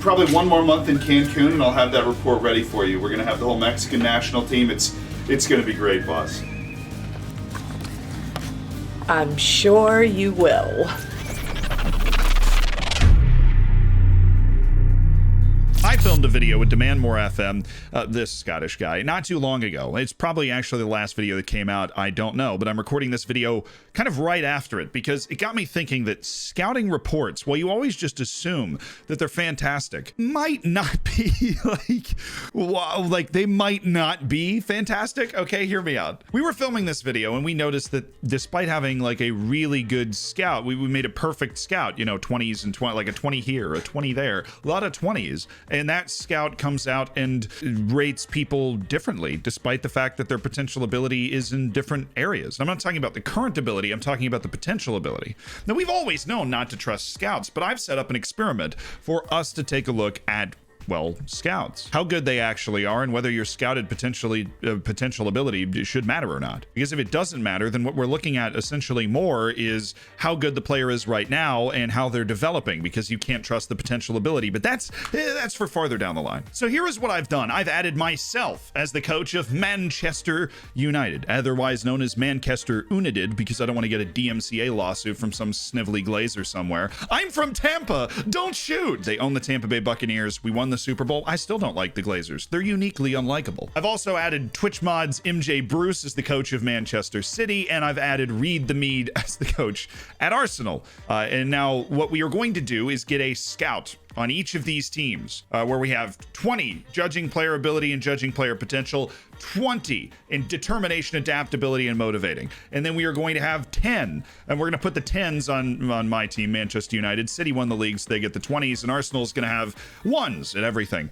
probably one more month in Cancun, and I'll have that report ready for you. We're going to have the whole Mexican national team. It's going to be great, boss. I'm sure you will. I filmed a video with Demand More FM, this Scottish guy, not too long ago. It's probably actually the last video that came out. I don't know, but I'm recording this video kind of right after it because it got me thinking that scouting reports, well, you always just assume that they're fantastic, might not be like they might not be fantastic. Okay, hear me out. We were filming this video and we noticed that despite having like a really good scout, we made a perfect scout, you know, 20s and 20, like a 20 here, a 20 there, a lot of 20s. And that scout comes out and rates people differently, despite the fact that their potential ability is in different areas. I'm not talking about the current ability, I'm talking about the potential ability. Now, we've always known not to trust scouts, but I've set up an experiment for us to take a look at, well, scouts, how good they actually are, and whether your scouted potential ability should matter or not. Because if it doesn't matter, then what we're looking at essentially more is how good the player is right now and how they're developing, because you can't trust the potential ability. But that's for farther down the line. So here is what I've done. I've added myself as the coach of Manchester United, otherwise known as Manchester United, because I don't want to get a DMCA lawsuit from some snivelly glazer somewhere. I'm from Tampa. Don't shoot. They own the Tampa Bay Buccaneers. We won the Super Bowl. I still don't like the Glazers. They're uniquely unlikable. I've also added Twitch Mods MJ Bruce as the coach of Manchester City, and I've added Reed the Mead as the coach at Arsenal. And now what we are going to do is get a scout on each of these teams, where we have 20 judging player ability and judging player potential, 20 in determination, adaptability, and motivating. And then we are going to have 10, and we're going to put the 10s on my team, Manchester United. City won the league, so they get the 20s, and Arsenal's going to have 1s at everything.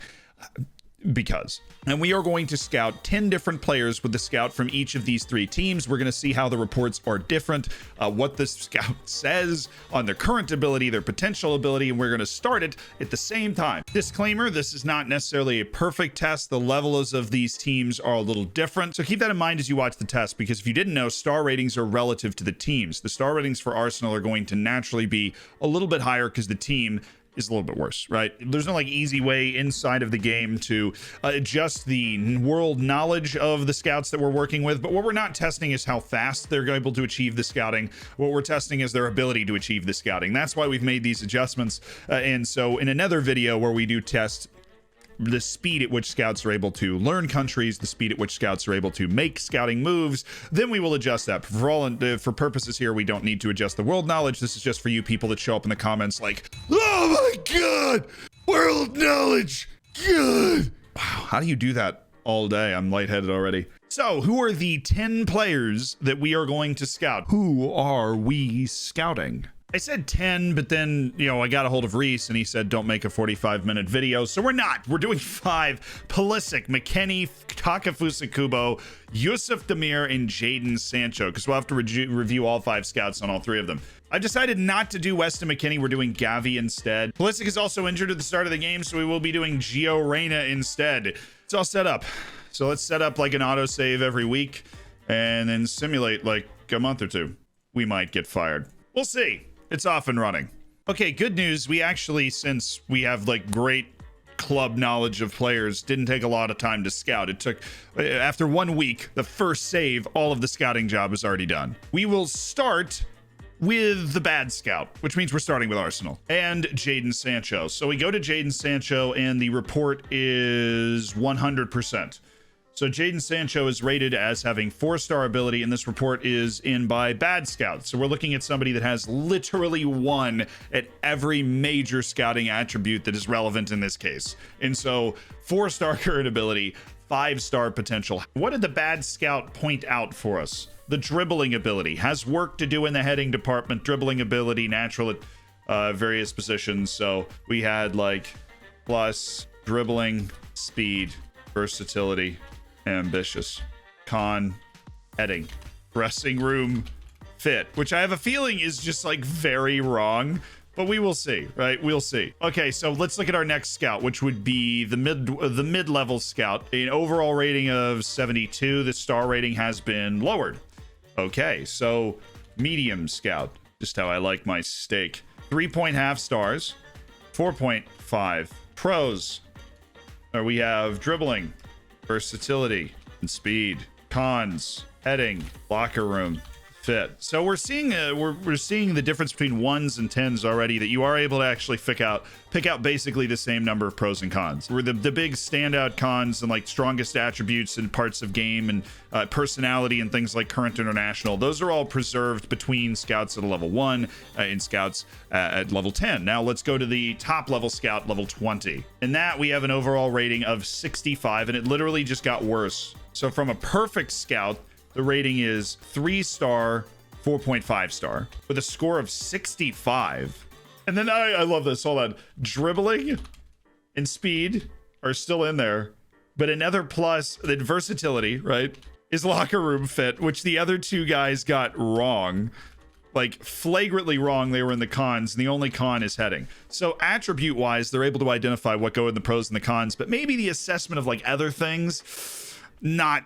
Because. And we are going to scout 10 different players with the scout from each of these 3 teams. We're going to see how the reports are different, what the scout says on their current ability, their potential ability, and we're going to start it at the same time. Disclaimer, this is not necessarily a perfect test. The levels of these teams are a little different. So keep that in mind as you watch the test, because if you didn't know, star ratings are relative to the teams. The star ratings for Arsenal are going to naturally be a little bit higher because the team is a little bit worse, right? There's no like easy way inside of the game to adjust the world knowledge of the scouts that we're working with, but what we're not testing is how fast they're able to achieve the scouting. What we're testing is their ability to achieve the scouting. That's why we've made these adjustments. And so in another video where we do test the speed at which scouts are able to learn countries, the speed at which scouts are able to make scouting moves, then we will adjust that. For purposes here, we don't need to adjust the world knowledge. This is just for you people that show up in the comments like, oh my god, world knowledge, good. Wow, how do you do that all day? I'm lightheaded already. So who are the 10 players that we are going to scout? Who are we scouting? I said 10, but then, you know, I got a hold of Reese and he said, don't make a 45-minute video. So we're not. We're doing 5. Pulisic, McKennie, Takafusa Kubo, Yusuf Demir, and Jadon Sancho, because we'll have to review all 5 scouts on all 3 of them. I've decided not to do Weston McKennie. We're doing Gavi instead. Pulisic is also injured at the start of the game, so we will be doing Giovanni Reyna instead. It's all set up. So let's set up like an autosave every week and then simulate like a month or 2. We might get fired. We'll see. It's off and running. Okay, good news. We actually, since we have like great club knowledge of players, didn't take a lot of time to scout. It took, after 1 week, the first save, all of the scouting job is already done. We will start with the bad scout, which means we're starting with Arsenal and Jadon Sancho. So we go to Jadon Sancho and the report is 100%. So Jadon Sancho is rated as having 4-star ability, and this report is in by Bad Scouts. So we're looking at somebody that has literally 1 at every major scouting attribute that is relevant in this case. And so 4-star current ability, 5-star potential. What did the Bad Scout point out for us? The dribbling ability has work to do in the heading department. Dribbling ability, natural at various positions. So we had like plus dribbling, speed, versatility, ambitious, con, heading, dressing room, fit, which I have a feeling is just like very wrong, but we will see, right? We'll see. Okay, so let's look at our next scout, which would be the mid-level scout. An overall rating of 72. The star rating has been lowered. Okay, so medium scout, just how I like my steak. 3.5 stars, 4.5 Pros. We have dribbling, versatility, and speed. Cons, heading, locker room, fit. So we're seeing we're seeing the difference between 1s and 10s already, that you are able to actually pick out basically the same number of pros and cons. Where the big standout cons and like strongest attributes and parts of game and personality and things like current international, those are all preserved between scouts at a level 1 and scouts at level 10. Now let's go to the top level scout, level 20. In that we have an overall rating of 65, and it literally just got worse. So from a perfect scout, the rating is 3-star, 4.5 star, with a score of 65. And then I love this. Hold on. Dribbling and speed are still in there, but another plus, the versatility, right, is locker room fit, which the other two guys got wrong. Like flagrantly wrong. They were in the cons, and the only con is heading. So attribute wise, they're able to identify what go in the pros and the cons, but maybe the assessment of like other things, not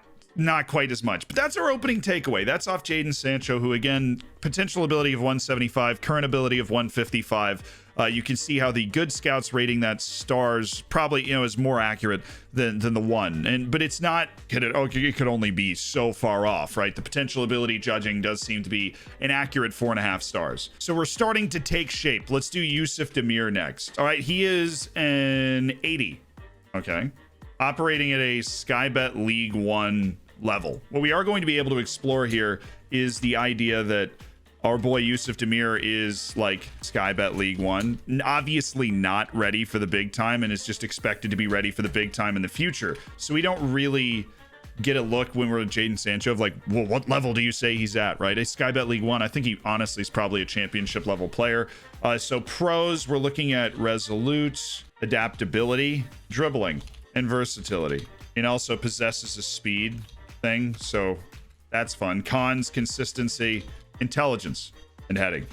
quite as much. But that's our opening takeaway. That's off Jadon Sancho, who again, potential ability of 175, current ability of 155. You can see how the good scouts rating that stars probably, you know, is more accurate than the one. But it's not, it could only be so far off, right? The potential ability judging does seem to be an accurate 4.5 stars. So we're starting to take shape. Let's do Yusuf Demir next. All right, he is an 80. Okay. Operating at a Skybet League 1 level. What we are going to be able to explore here is the idea that our boy Yusuf Demir is like Skybet League 1, obviously not ready for the big time, and is just expected to be ready for the big time in the future. So we don't really get a look when we're at Jadon Sancho of like, well, what level do you say he's at, right? A Skybet League 1, I think he honestly is probably a championship level player. So pros, we're looking at resolute, adaptability, dribbling, and versatility. It also possesses a speed thing, so that's fun. Cons, consistency, intelligence, and heading.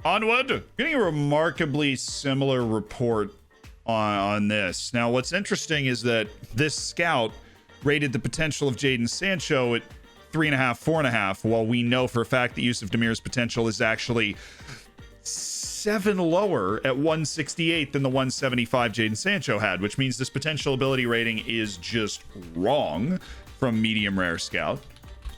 Onward! Getting a remarkably similar report on this. Now, what's interesting is that this scout rated the potential of Jadon Sancho at 3.5, 4.5, while we know for a fact that Yusuf Demir's potential is actually 7 lower at 168 than the 175 Jadon Sancho had, which means this potential ability rating is just wrong from medium rare scout.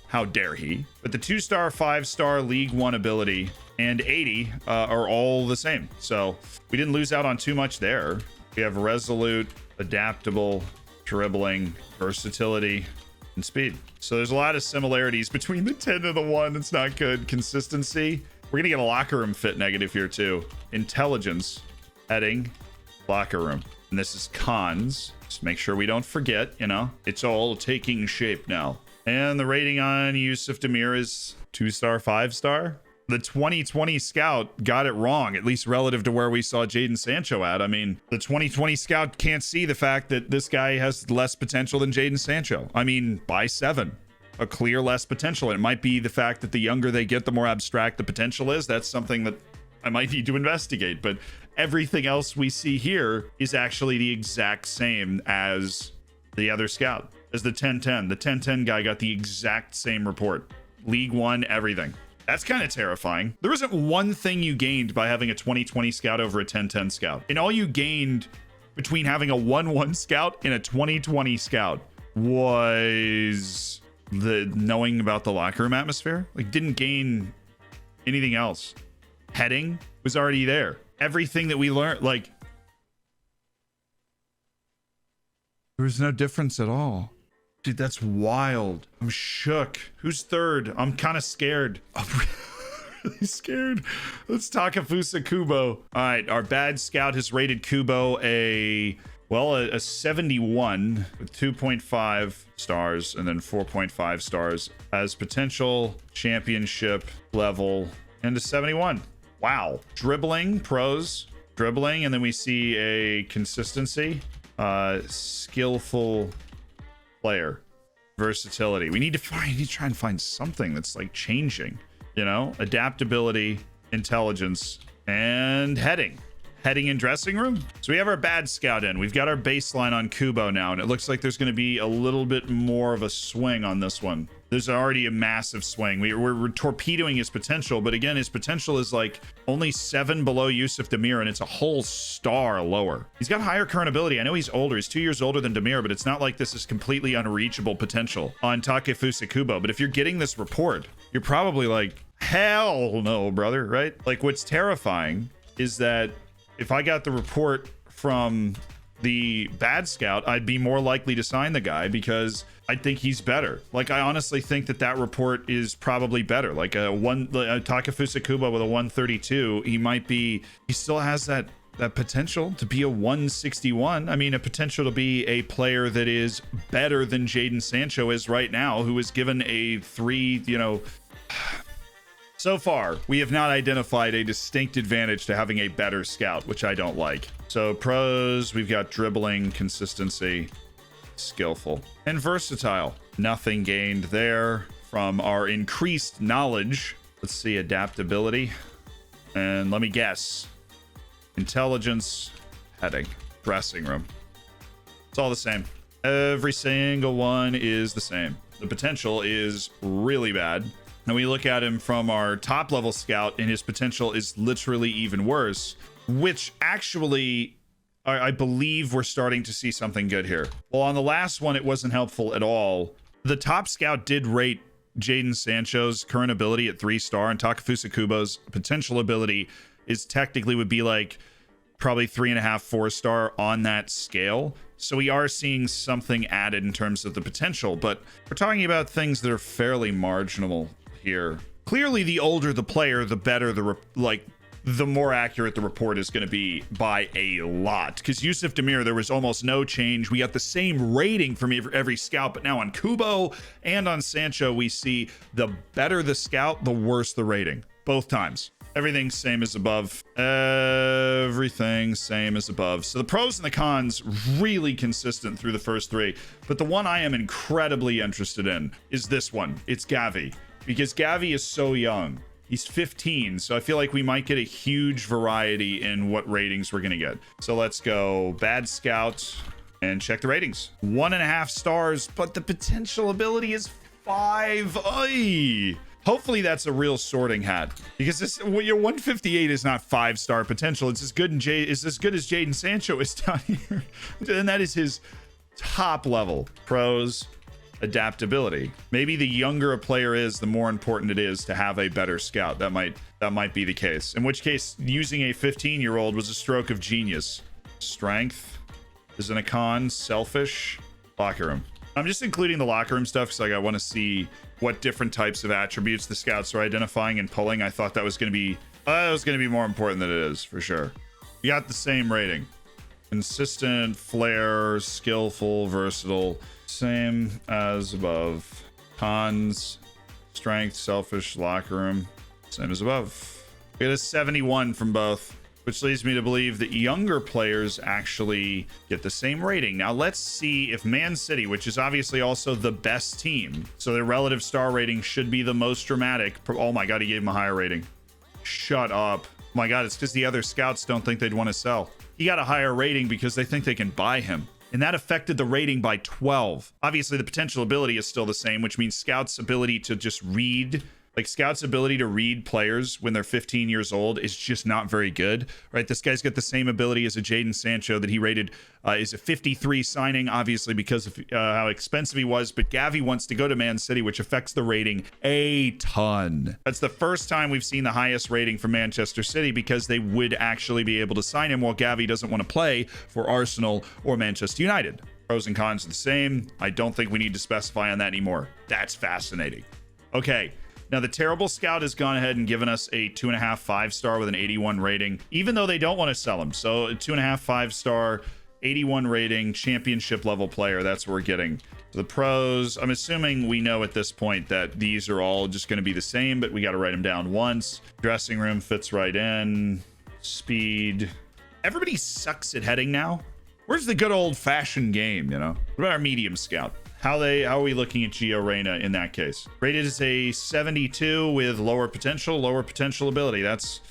How dare he? But the 2-star, 5-star League 1 ability and 80 are all the same. So we didn't lose out on too much there. We have resolute, adaptable, dribbling, versatility, and speed. So there's a lot of similarities between the 10 and the 1. It's not good. Consistency. We're gonna get a locker room fit negative here too. Intelligence, heading, locker room. And this is cons. Just make sure we don't forget, you know, it's all taking shape now. And the rating on Yusuf Demir is 2-star, 5-star. The 2020 scout got it wrong, at least relative to where we saw Jadon Sancho at. I mean, the 2020 scout can't see the fact that this guy has less potential than Jadon Sancho. I mean, by 7. A clear less potential. It might be the fact that the younger they get, the more abstract the potential is. That's something that I might need to investigate. But everything else we see here is actually the exact same as the other scout, as the 1010. The 1010 guy got the exact same report. League 1, everything. That's kind of terrifying. There isn't one thing you gained by having a 2020 scout over a 1010 scout. And all you gained between having a 1-1 scout and a 2020 scout was the knowing about the locker room atmosphere. Like, didn't gain anything else. Heading was already there. Everything that we learned, like, there was no difference at all. Dude, that's wild. I'm shook. Who's third? I'm kind of scared. I'm really scared. Let's Takafusa Kubo. All right, our bad scout has rated Kubo a 71 with 2.5 stars and then 4.5 stars as potential championship level, and a 71. Wow. Dribbling, pros, dribbling, and then we see a consistency, skillful player, versatility. We need to try and find something that's like changing, you know, adaptability, intelligence, and heading. Heading in dressing room. So we have our bad scout in. We've got our baseline on Kubo now, and it looks like there's going to be a little bit more of a swing on this one. There's already a massive swing. We're torpedoing his potential, but again, his potential is like only 7 below Yusuf Demir, and it's a whole star lower. He's got higher current ability. I know he's older. He's 2 years older than Demir, but it's not like this is completely unreachable potential on Takafusa Kubo. But if you're getting this report, you're probably like, hell no, brother, right? Like, what's terrifying is that if I got the report from the bad scout, I'd be more likely to sign the guy because I think he's better. Like, I honestly think that report is probably better. Like a Takafusa Kubo with a 132, he still has that potential to be a 161. I mean, a potential to be a player that is better than Jadon Sancho is right now, who is given a 3, So far, we have not identified a distinct advantage to having a better scout, which I don't like. So pros, we've got dribbling, consistency, skillful, and versatile. Nothing gained there from our increased knowledge. Let's see, adaptability. And let me guess. Intelligence, heading, dressing room. It's all the same. Every single one is the same. The potential is really bad. And we look at him from our top level scout, and his potential is literally even worse, which actually I believe we're starting to see something good here. Well, on the last one, it wasn't helpful at all. The top scout did rate Jadon Sancho's current ability at 3-star, and Takafusa Kubo's potential ability is technically would be like probably 3.5, 4-star on that scale. So we are seeing something added in terms of the potential, but we're talking about things that are fairly marginal here. Clearly, the older the player, the better the more accurate the report is going to be by a lot. Because Yusuf Demir, there was almost no change. We got the same rating from every scout, but now on Kubo and on Sancho, we see the better the scout, the worse the rating. Both times. Everything's same as above. Everything same as above. So the pros and the cons really consistent through the first 3. But the one I am incredibly interested in is this one. It's Gavi. Because Gavi is so young. He's 15, so I feel like we might get a huge variety in what ratings we're going to get. So let's go bad scout and check the ratings. 1.5 stars, but the potential ability is 5. Ay. Hopefully that's a real sorting hat, because your 158 is not 5-star potential. It's as good as Jadon Sancho is down here, and that is his top level. Pros. Adaptability. Maybe the younger a player is, the more important it is to have a better scout. That might be the case. In which case, using a 15-year-old was a stroke of genius. Strength is an con. Selfish. Locker room. I'm just including the locker room stuff because I want to see what different types of attributes the scouts are identifying and pulling. I thought that was going to be more important than it is, for sure. We got the same rating. Consistent, flair, skillful, versatile. Same as above. Cons, strength, selfish, locker room. Same as above. We get a 71 from both, which leads me to believe that younger players actually get the same rating. Now let's see if Man City, which is obviously also the best team, so their relative star rating should be the most dramatic. Oh my God, he gave him a higher rating. Shut up. Oh my God, it's because the other scouts don't think they'd want to sell. He got a higher rating because they think they can buy him. And that affected the rating by 12. Obviously, the potential ability is still the same, which means Scout's ability to just read, Scout's ability to read players when they're 15 years old is just not very good, right? This guy's got the same ability as a Jadon Sancho that he rated is a 53 signing, obviously because of how expensive he was. But Gavi wants to go to Man City, which affects the rating a ton. That's the first time we've seen the highest rating from Manchester City because they would actually be able to sign him while Gavi doesn't want to play for Arsenal or Manchester United. Pros and cons are the same. I don't think we need to specify on that anymore. That's fascinating. Okay. Now, the terrible scout has gone ahead and given us a 2.5, 5-star with an 81 rating, even though they don't want to sell him. So a 2.5, 5-star, 81 rating, championship level player. That's what we're getting. The pros, I'm assuming we know at this point that these are all just going to be the same, but we got to write them down once. Dressing room fits right in. Speed. Everybody sucks at heading now. Where's the good old fashioned game, you know? What about our medium scout? How are we looking at Giovanni Reyna in that case? Rated as a 72 with lower potential ability. That's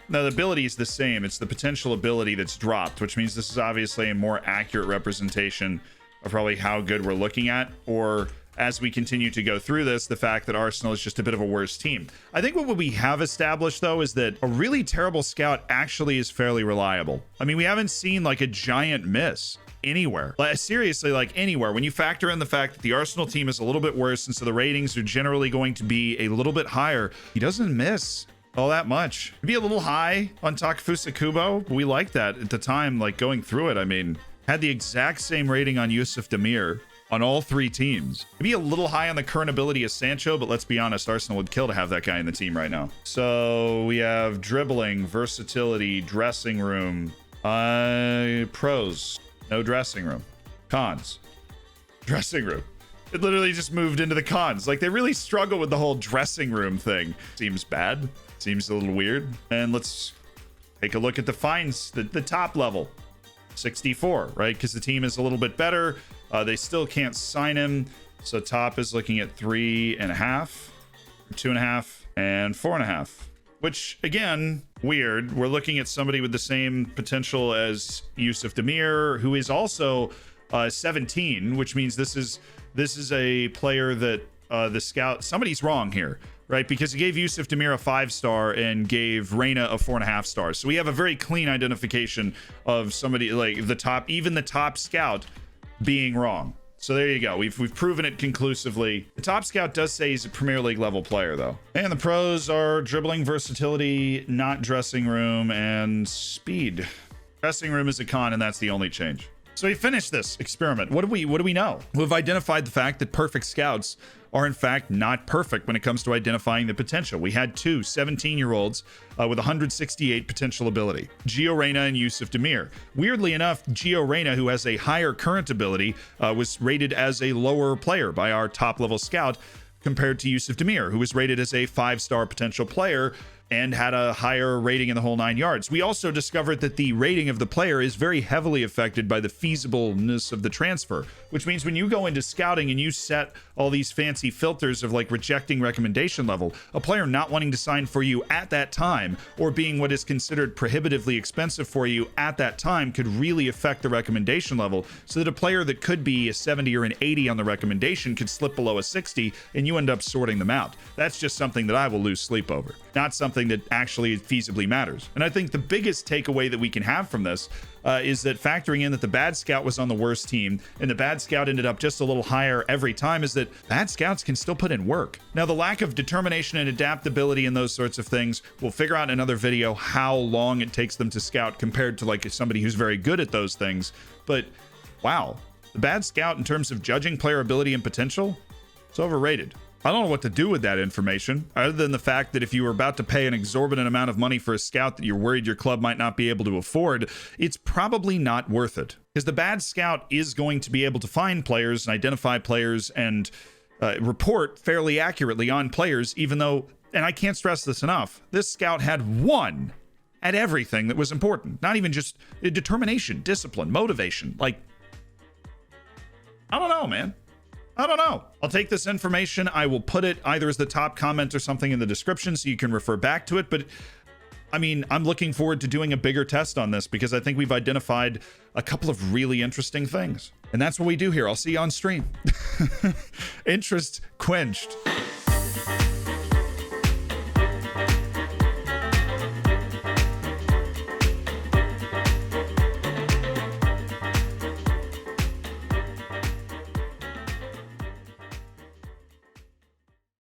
Now, the ability is the same. It's the potential ability that's dropped, which means this is obviously a more accurate representation of probably how good we're looking at, or as we continue to go through this, the fact that Arsenal is just a bit of a worse team. I think what we have established, though, is that a really terrible scout actually is fairly reliable. I mean, we haven't seen like a giant miss anywhere. Like, seriously, like anywhere. When you factor in the fact that the Arsenal team is a little bit worse, and so the ratings are generally going to be a little bit higher, he doesn't miss all that much. Maybe a little high on Takafusa Kubo. We liked that at the time, like going through it. I mean, had the exact same rating on Yusuf Demir on all three teams. Maybe a little high on the current ability of Sancho, but let's be honest, Arsenal would kill to have that guy in the team right now. So we have dribbling, versatility, dressing room, pros, no dressing room, cons, dressing room. It literally just moved into the cons. Like, they really struggle with the whole dressing room thing. Seems bad, seems a little weird. And let's take a look at the fines, the top level. 64, right? Because the team is a little bit better. They still can't sign him. So top is looking at 3.5, 2.5, and 4.5. Which, again, weird. We're looking at somebody with the same potential as Yusuf Demir, who is also 17, which means this is a player that the scout, somebody's wrong here, right? Because he gave Yusuf Demir a 5-star and gave Reyna a 4.5 stars. So we have a very clean identification of somebody like the top, even the top scout being wrong. So there you go. We've proven it conclusively. The top scout does say he's a Premier League level player, though. And the pros are dribbling, versatility, not dressing room, and speed. Dressing room is a con, and that's the only change. So we finished this experiment. What do we know? We've identified the fact that perfect scouts are in fact not perfect when it comes to identifying the potential. We had two 17-year-olds with 168 potential ability, Gio Reyna and Yusuf Demir. Weirdly enough, Gio Reyna, who has a higher current ability, was rated as a lower player by our top-level scout compared to Yusuf Demir, who was rated as a 5-star potential player and had a higher rating in the whole 9 yards. We also discovered that the rating of the player is very heavily affected by the feasibleness of the transfer, which means when you go into scouting and you set all these fancy filters of like rejecting recommendation level, a player not wanting to sign for you at that time or being what is considered prohibitively expensive for you at that time could really affect the recommendation level, so that a player that could be a 70 or an 80 on the recommendation could slip below a 60 and you end up sorting them out. That's just something that I will lose sleep over, not something that actually feasibly matters. And I think the biggest takeaway that we can have from this is that factoring in that the bad scout was on the worst team and the bad scout ended up just a little higher every time, is that bad scouts can still put in work. Now, the lack of determination and adaptability and those sorts of things, we'll figure out in another video how long it takes them to scout compared to like somebody who's very good at those things. But wow, the bad scout in terms of judging player ability and potential, it's overrated. I don't know what to do with that information, other than the fact that if you were about to pay an exorbitant amount of money for a scout that you're worried your club might not be able to afford, it's probably not worth it. Because the bad scout is going to be able to find players and identify players and report fairly accurately on players, even though, and I can't stress this enough, this scout had 1 at everything that was important. Not even just determination, discipline, motivation. Like, I don't know, man. I don't know. I'll take this information. I will put it either as the top comment or something in the description so you can refer back to it. But I mean, I'm looking forward to doing a bigger test on this because I think we've identified a couple of really interesting things. And that's what we do here. I'll see you on stream. Interest quenched.